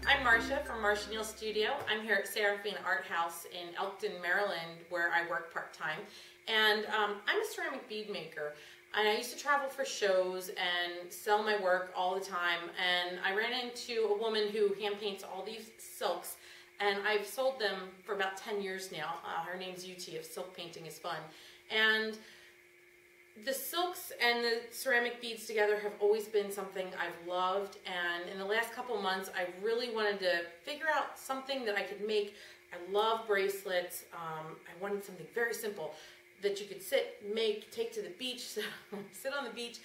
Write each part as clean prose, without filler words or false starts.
I'm Marsha from Marsha Neal Studio. I'm here at Seraphine Art House in Elkton, Maryland, where I work part-time. And I'm a ceramic bead maker. And I used to travel for shows and sell my work all the time. And I ran into a woman who hand paints all these silks. And I've sold them for about 10 years now. Her name's UT, if silk painting is fun. And the silks and the ceramic beads together have always been something I've loved, and in the last couple months I really wanted to figure out something that I could make. I love bracelets. I wanted something very simple that you could sit, make, take to the beach, sit on the beach,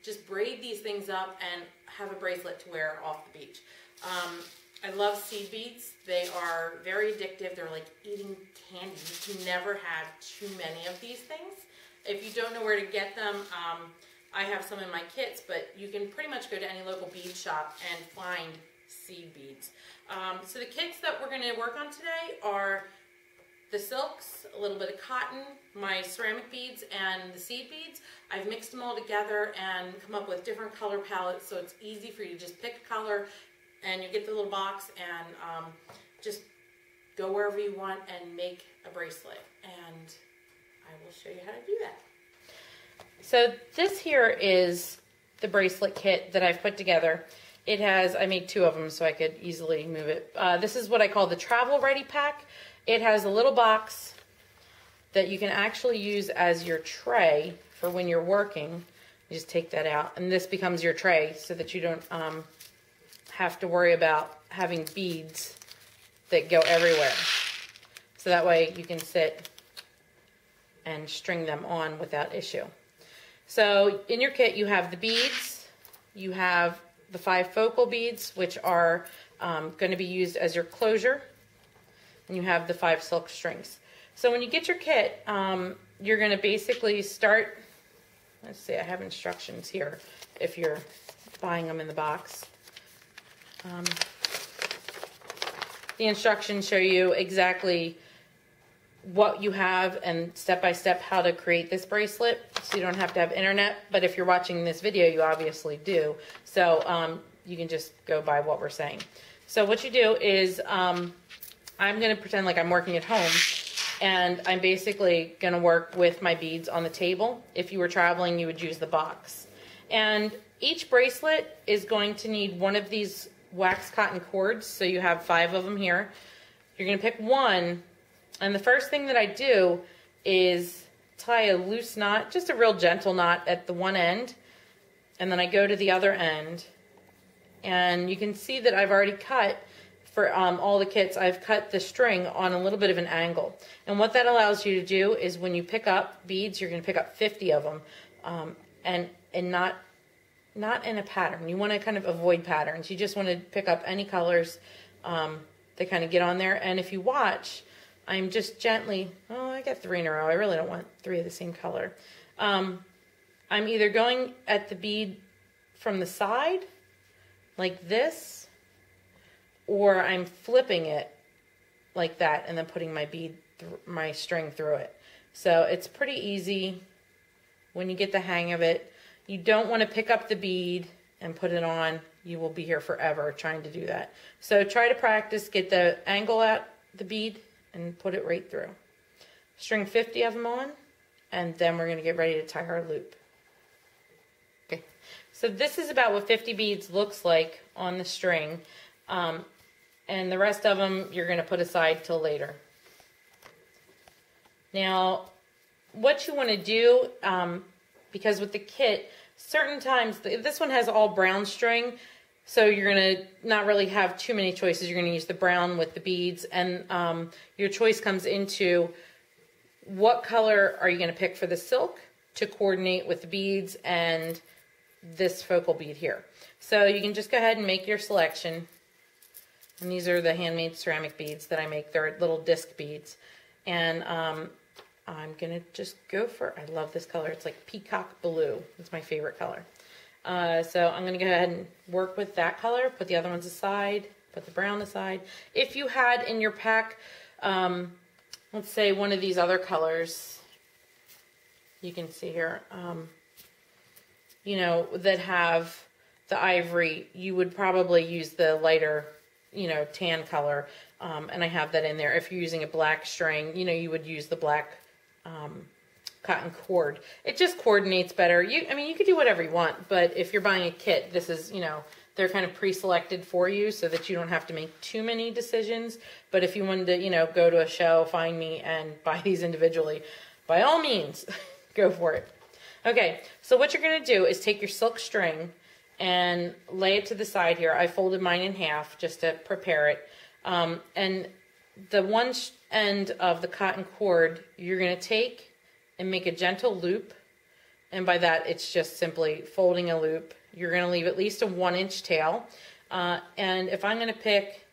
just braid these things up and have a bracelet to wear off the beach. I love seed beads. They are very addictive. They're like eating candy. You can never have too many of these things. If you don't know where to get them, I have some in my kits, but you can pretty much go to any local bead shop and find seed beads. So the kits that we're going to work on today are the silks, a little bit of cotton, my ceramic beads, and the seed beads. I've mixed them all together and come up with different color palettes, so it's easy for you to just pick a color and you get the little box and just go wherever you want and make a bracelet. And I will show you how to do that. So this here is the bracelet kit that I've put together. It has, I made 2 of them so I could easily move it. This is what I call the travel ready pack. It has a little box that you can actually use as your tray for when you're working. You just take that out and this becomes your tray so that you don't have to worry about having beads that go everywhere. So that way you can sit and string them on without issue. So in your kit you have the beads, you have the 5 focal beads, which are going to be used as your closure, and you have the 5 silk strings. So when you get your kit, you're going to basically start, let's see, I have instructions here if you're buying them in the box. The instructions show you exactly what you have and step by step how to create this bracelet, so you don't have to have internet, but if you're watching this video you obviously do, so you can just go by what we're saying. So what you do is I'm going to pretend like I'm working at home, and I'm basically going to work with my beads on the table. If you were traveling you would use the box, and each bracelet is going to need one of these wax cotton cords, so you have 5 of them here. You're going to pick one. And the first thing that I do is tie a loose knot, just a real gentle knot at the one end, and then I go to the other end. And you can see that I've already cut, for all the kits, I've cut the string on a little bit of an angle. And what that allows you to do is when you pick up beads, you're going to pick up 50 of them, and not in a pattern. You want to kind of avoid patterns. You just want to pick up any colors that kind of get on there. And if you watch, I'm just gently, oh, I got 3 in a row. I really don't want 3 of the same color. I'm either going at the bead from the side, like this, or I'm flipping it like that and then putting my bead, my string through it. So it's pretty easy when you get the hang of it. You don't want to pick up the bead and put it on. You will be here forever trying to do that. So try to practice, get the angle at the bead, and put it right through. String 50 of them on, and then we're going to get ready to tie our loop. Okay, so this is about what 50 beads looks like on the string, and the rest of them you're going to put aside till later. Now, what you want to do, because with the kit, certain times, this one has all brown string, so you're going to not really have too many choices. You're going to use the brown with the beads, and your choice comes into what color are you going to pick for the silk to coordinate with the beads and this focal bead here. So you can just go ahead and make your selection. And these are the handmade ceramic beads that I make. They're little disc beads. And I'm going to just go for, I love this color. It's like peacock blue. It's my favorite color. So I'm going to go ahead and work with that color, put the other ones aside, put the brown aside. If you had in your pack, let's say one of these other colors, you can see here, you know, that have the ivory, you would probably use the lighter you know, tan color, and I have that in there. If you're using a black string, you know, you would use the black cotton cord. It just coordinates better. I mean, you could do whatever you want, but if you're buying a kit, this is, you know, they're kind of pre-selected for you so that you don't have to make too many decisions. But if you wanted to, you know, go to a show, find me, and buy these individually, by all means, go for it. Okay, so what you're going to do is take your silk string and lay it to the side here. I folded mine in half just to prepare it. And the one end of the cotton cord, you're going to take and make a gentle loop. And by that, it's just simply folding a loop. You're going to leave at least a 1-inch tail. And if I'm going to pick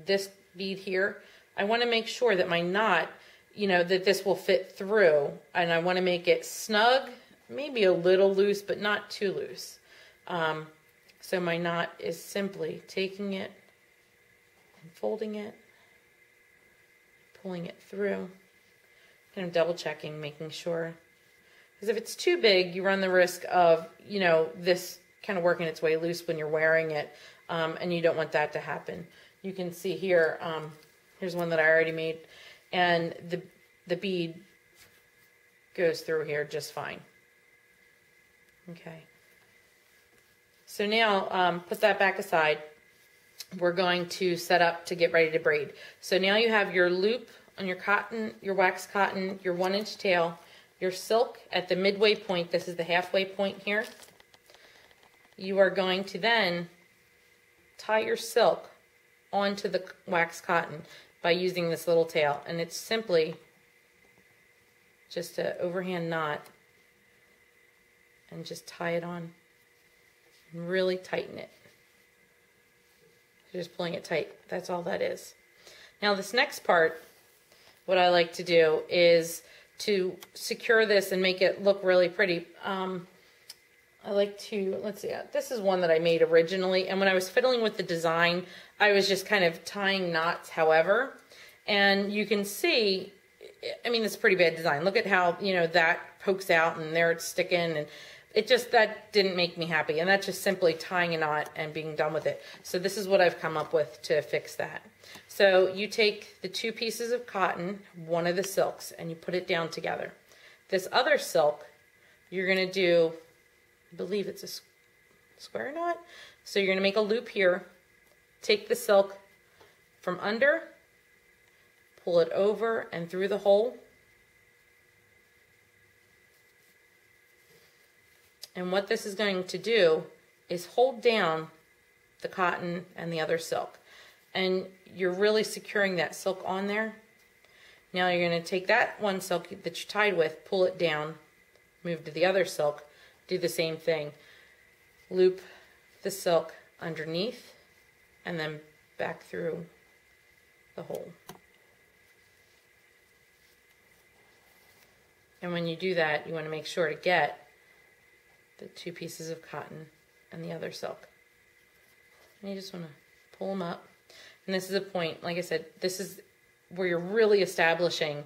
this bead here, I want to make sure that my knot, you know, that this will fit through. And I want to make it snug, maybe a little loose, but not too loose. So my knot is simply taking it and folding it, pulling it through, kind of double checking, making sure. Because if it's too big, you run the risk of, you know, this kind of working its way loose when you're wearing it, and you don't want that to happen. You can see here, here's one that I already made, and the bead goes through here just fine. Okay. So now, put that back aside. We're going to set up to get ready to braid. So now you have your loop on your cotton, your wax cotton, your 1-inch tail, your silk at the midway point. This is the halfway point here. You are going to then tie your silk onto the wax cotton by using this little tail. And it's simply just an overhand knot and just tie it on and really tighten it. You're just pulling it tight. That's all that is. Now this next part, what I like to do is to secure this and make it look really pretty. I like to, let's see, this is one that I made originally, and when I was fiddling with the design, I was just kind of tying knots however, and you can see, I mean, it's a pretty bad design. Look at how, you know, that pokes out and there it's sticking, and it just, that didn't make me happy, and that's just simply tying a knot and being done with it. So this is what I've come up with to fix that. So you take the 2 pieces of cotton, one of the silks, and you put it down together. This other silk, you're going to do, I believe it's a square knot. So you're going to make a loop here, take the silk from under, pull it over and through the hole. And what this is going to do is hold down the cotton and the other silk. And you're really securing that silk on there. Now you're going to take that one silk that you tied with, pull it down, move to the other silk, do the same thing. Loop the silk underneath and then back through the hole. And when you do that, you want to make sure to get the 2 pieces of cotton and the other silk. And you just want to pull them up. And this is a point, like I said, this is where you're really establishing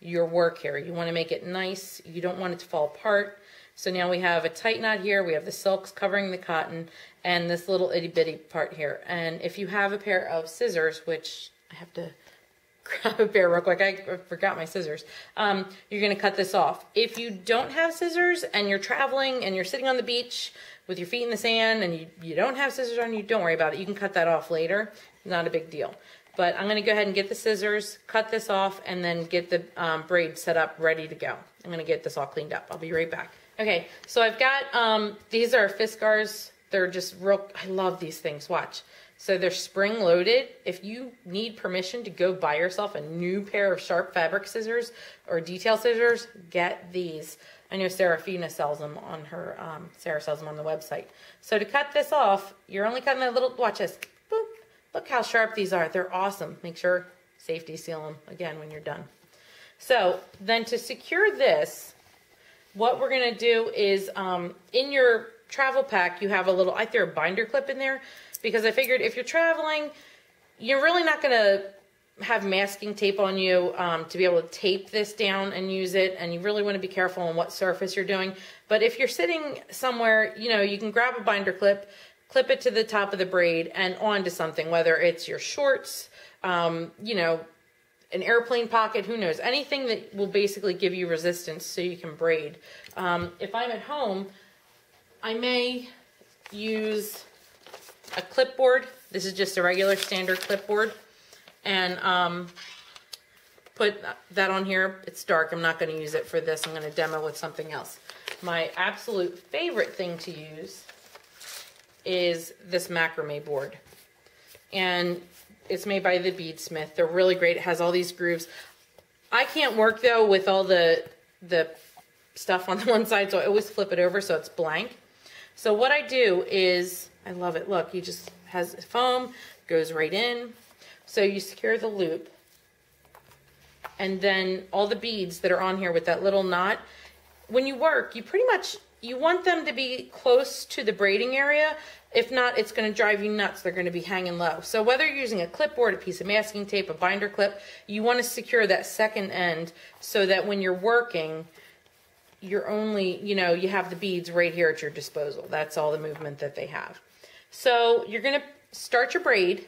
your work here. You want to make it nice. You don't want it to fall apart. So now we have a tight knot here. We have the silks covering the cotton and this little itty bitty part here. And if you have a pair of scissors, which I have to grab a pair real quick, I forgot my scissors, you're going to cut this off. If you don't have scissors and you're traveling and you're sitting on the beach with your feet in the sand and you don't have scissors on you, don't worry about it. You can cut that off later. Not a big deal. But I'm going to go ahead and get the scissors, cut this off, and then get the braid set up ready to go. I'm going to get this all cleaned up. I'll be right back. Okay, so I've got, these are Fiskars. They're just real, I love these things. Watch. So they're spring loaded. If you need permission to go buy yourself a new pair of sharp fabric scissors or detail scissors, get these. I know Serafina sells them on her, Sarah sells them on the website. So to cut this off, you're only cutting that little, watch this. Boop. Look how sharp these are. They're awesome. Make sure safety seal them again when you're done. So then to secure this, what we're going to do is in your travel pack, you have a little, I threw a binder clip in there because I figured if you're traveling, you're really not going to have masking tape on you to be able to tape this down and use it, and you really want to be careful on what surface you're doing. But if you're sitting somewhere, you know, you can grab a binder clip, clip it to the top of the braid and onto something, whether it's your shorts, you know, an airplane pocket, who knows, anything that will basically give you resistance so you can braid. If I'm at home, I may use a clipboard. This is just a regular standard clipboard, and put that on here. It's dark, I'm not going to use it for this. I'm going to demo with something else. My absolute favorite thing to use is this macrame board, and it's made by the Beadsmith. They're really great. It has all these grooves. I can't work though with all the stuff on the one side, so I always flip it over so it's blank. So what I do is, I love it. Look, you just has foam, goes right in. So you secure the loop, and then all the beads that are on here with that little knot. When you work, you pretty much, you want them to be close to the braiding area. If not, it's going to drive you nuts. They're going to be hanging low. So whether you're using a clipboard, a piece of masking tape, a binder clip, you want to secure that second end so that when you're working, you're only, you know, you have the beads right here at your disposal. That's all the movement that they have. So you're going to start your braid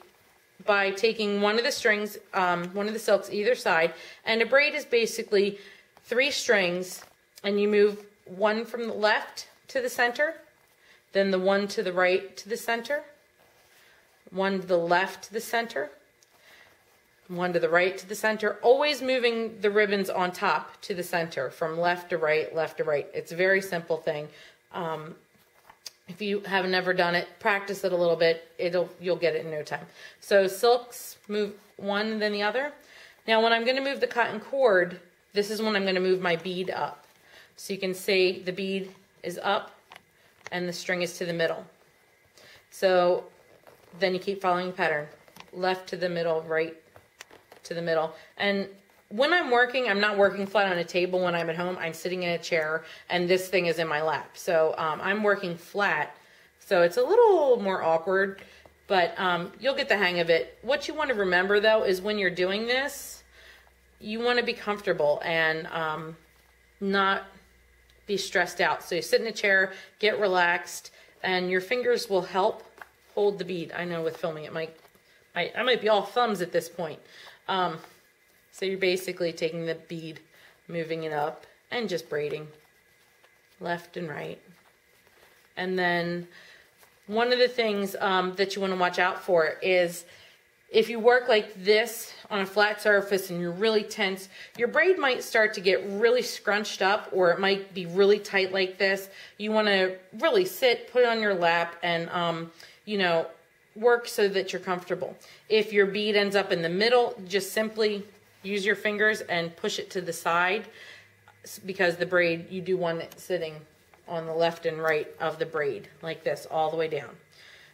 by taking one of the strings, one of the silks either side, and a braid is basically 3 strings, and you move one from the left to the center, then the one to the right to the center, one to the left to the center, one to the right to the center, always moving the ribbons on top to the center from left to right, left to right. It's a very simple thing. If you have never done it, practice it a little bit. You'll get it in no time. So silks move one then the other. Now when I'm going to move the cotton cord, this is when I'm going to move my bead up. So you can see the bead is up and the string is to the middle. So then you keep following the pattern. Left to the middle, right to the middle. And when I'm working, I'm not working flat on a table. When I'm at home, I'm sitting in a chair and this thing is in my lap. So I'm working flat. So it's a little more awkward, but you'll get the hang of it. What you want to remember though is when you're doing this, you want to be comfortable and not be stressed out. So you sit in a chair, get relaxed, and your fingers will help hold the bead. I know with filming it I might be all thumbs at this point. So you're basically taking the bead, moving it up, and just braiding left and right. And then one of the things that you want to watch out for is if you work like this on a flat surface and you're really tense, your braid might start to get really scrunched up, or it might be really tight like this. You want to really sit, put it on your lap, and you know, work so that you're comfortable. If your bead ends up in the middle, just simply use your fingers and push it to the side, because the braid, you do want it sitting on the left and right of the braid like this all the way down.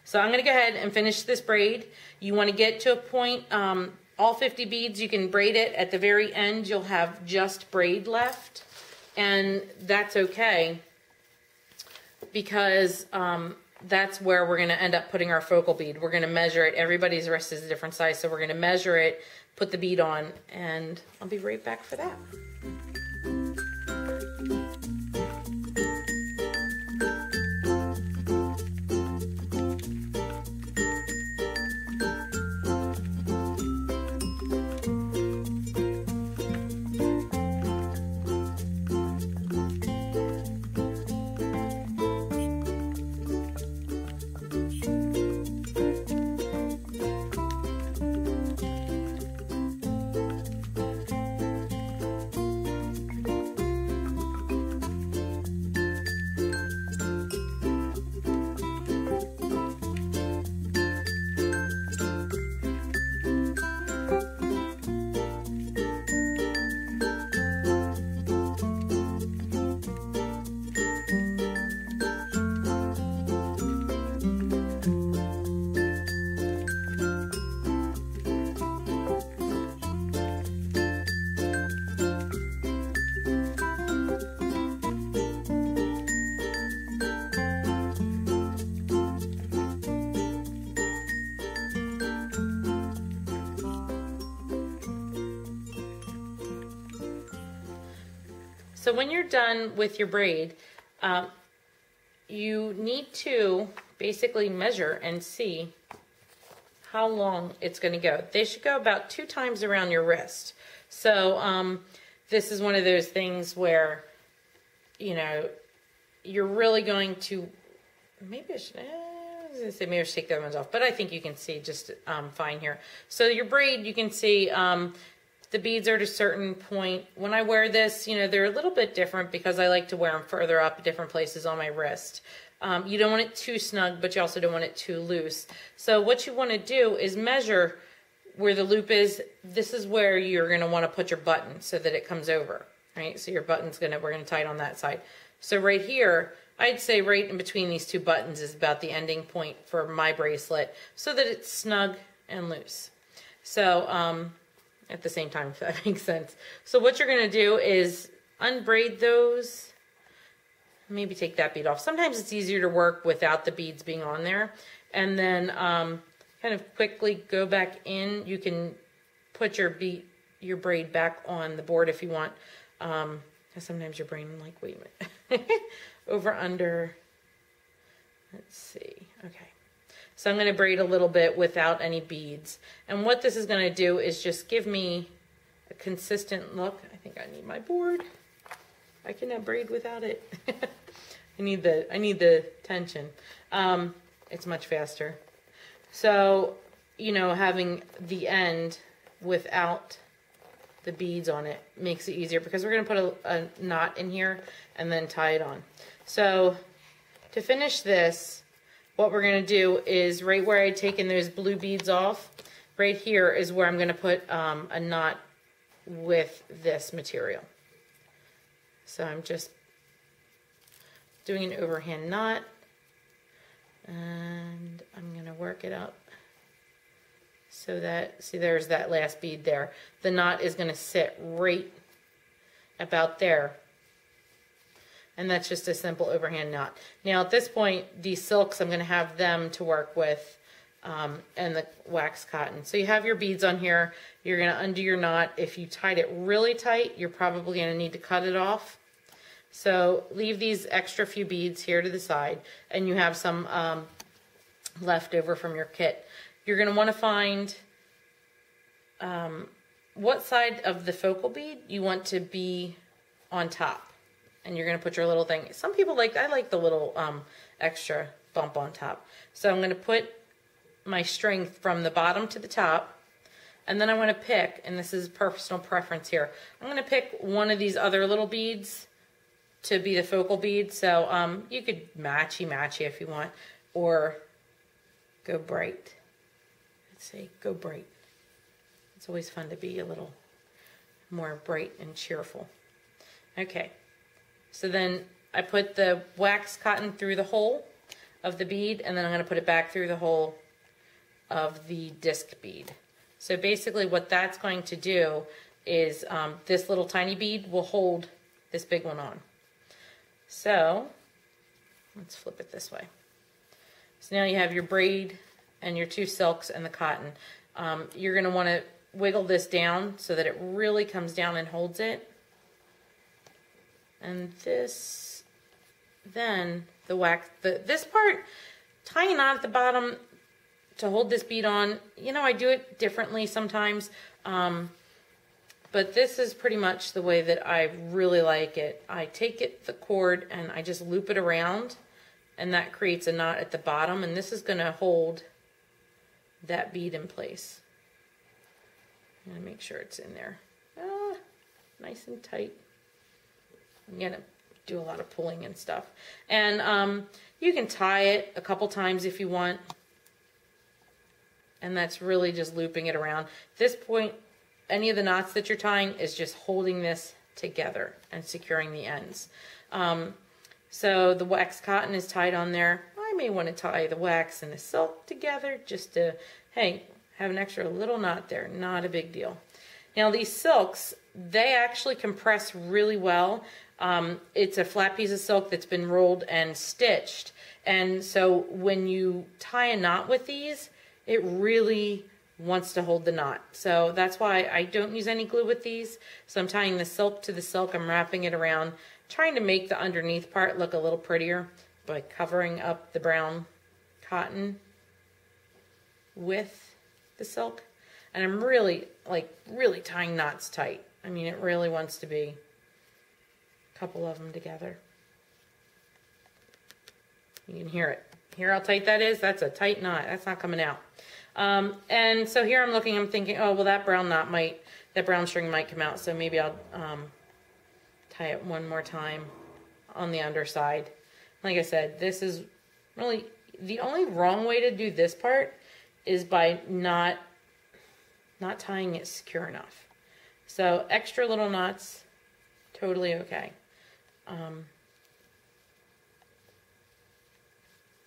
So I'm going to go ahead and finish this braid. You want to get to a point, all 50 beads, you can braid it. At the very end, you'll have just braid left, and that's okay, because that's where we're going to end up putting our focal bead. We're going to measure it. Everybody's wrist is a different size, so we're going to measure it, put the bead on, and I'll be right back for that. So when you're done with your braid, you need to basically measure and see how long it's going to go. They should go about 2 times around your wrist. So this is one of those things where, you know, you're really going to, maybe I should, I was going to say maybe I should take the other ones off, but I think you can see just fine here. So your braid, you can see the beads are at a certain point. When I wear this, you know, they're a little bit different because I like to wear them further up at different places on my wrist. You don't want it too snug, but you also don't want it too loose. So what you want to do is measure where the loop is. This is where you're going to want to put your button so that it comes over, right? So your button's we're going to tie it on that side. So right here, I'd say right in between these 2 buttons is about the ending point for my bracelet so that it's snug and loose. So at the same time, if that makes sense. So what you're going to do is unbraid those. Maybe take that bead off. Sometimes it's easier to work without the beads being on there. And then kind of quickly go back in. You can put your braid back on the board if you want. Because sometimes your brain like, wait a minute. Over, under. Let's see. Okay. So I'm going to braid a little bit without any beads. And what this is going to do is just give me a consistent look. I think I need my board. I cannot braid without it. I need the tension. It's much faster. So, you know, having the end without the beads on it makes it easier because we're going to put a knot in here and then tie it on. So to finish this, what we're going to do is right where I'd taken those blue beads off, right here is where I'm going to put a knot with this material. So I'm just doing an overhand knot, and I'm going to work it up so that, see, there's that last bead there. The knot is going to sit right about there. And that's just a simple overhand knot. Now at this point, these silks, I'm going to have them to work with and the wax cotton. So you have your beads on here. You're going to undo your knot. If you tied it really tight, you're probably going to need to cut it off. So leave these extra few beads here to the side, and you have some left over from your kit. You're going to want to find what side of the focal bead you want to be on top. And you're going to put your little thing. Some people I like the little extra bump on top. So I'm going to put my string from the bottom to the top. And then I want to pick, and this is personal preference here, I'm going to pick one of these other little beads to be the focal bead. So you could matchy if you want, or go bright. Let's say go bright. It's always fun to be a little more bright and cheerful. Okay. So then I put the wax cotton through the hole of the bead, and then I'm going to put it back through the hole of the disc bead. So basically what that's going to do is this little tiny bead will hold this big one on. So let's flip it this way. So now you have your braid and your 2 silks and the cotton. You're going to want to wiggle this down so that it really comes down and holds it. And this, then the wax, this part, tying a knot at the bottom to hold this bead on, you know, I do it differently sometimes, but this is pretty much the way that I really like it. I take the cord and I just loop it around, and that creates a knot at the bottom, and this is going to hold that bead in place. I'm going to make sure it's in there. Nice and tight. I'm going to do a lot of pulling and stuff. And you can tie it a couple times if you want. And that's really just looping it around. At this point, any of the knots that you're tying is just holding this together and securing the ends. So the wax cotton is tied on there. I may want to tie the wax and the silk together just to, hey, have an extra little knot there. Not a big deal. Now these silks, they actually compress really well. It's a flat piece of silk that's been rolled and stitched. And so when you tie a knot with these, it really wants to hold the knot. So that's why I don't use any glue with these. So I'm tying the silk to the silk. I'm wrapping it around, trying to make the underneath part look a little prettier by covering up the brown cotton with the silk. And I'm really, like, really tying knots tight. I mean, it really wants to be a couple of them together. You can hear it. Hear how tight that is? That's a tight knot. That's not coming out. And so here I'm looking, I'm thinking, oh, well, that brown string might come out, so maybe I'll tie it one more time on the underside. Like I said, this is really, the only wrong way to do this part is by not tying it secure enough. So extra little knots, totally okay. All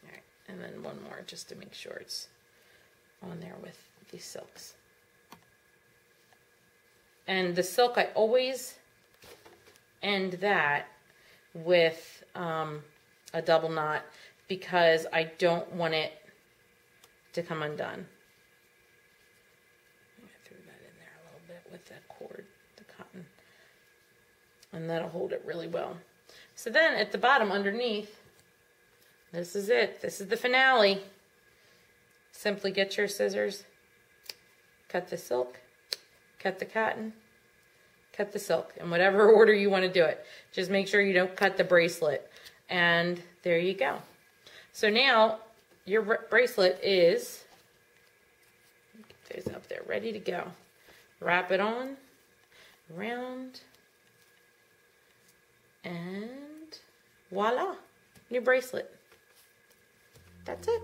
right, and then one more just to make sure it's on there with these silks. And the silk, I always end that with a double knot because I don't want it to come undone. I threw that in there a little bit with that cord, the cotton, and that'll hold it really well. So then at the bottom underneath, this is it. This is the finale. Simply get your scissors, cut the silk, cut the cotton, cut the silk, in whatever order you want to do it. Just make sure you don't cut the bracelet. And there you go. So now your bracelet is, get those up there, ready to go. Wrap it on, around, and voila, new bracelet. That's it.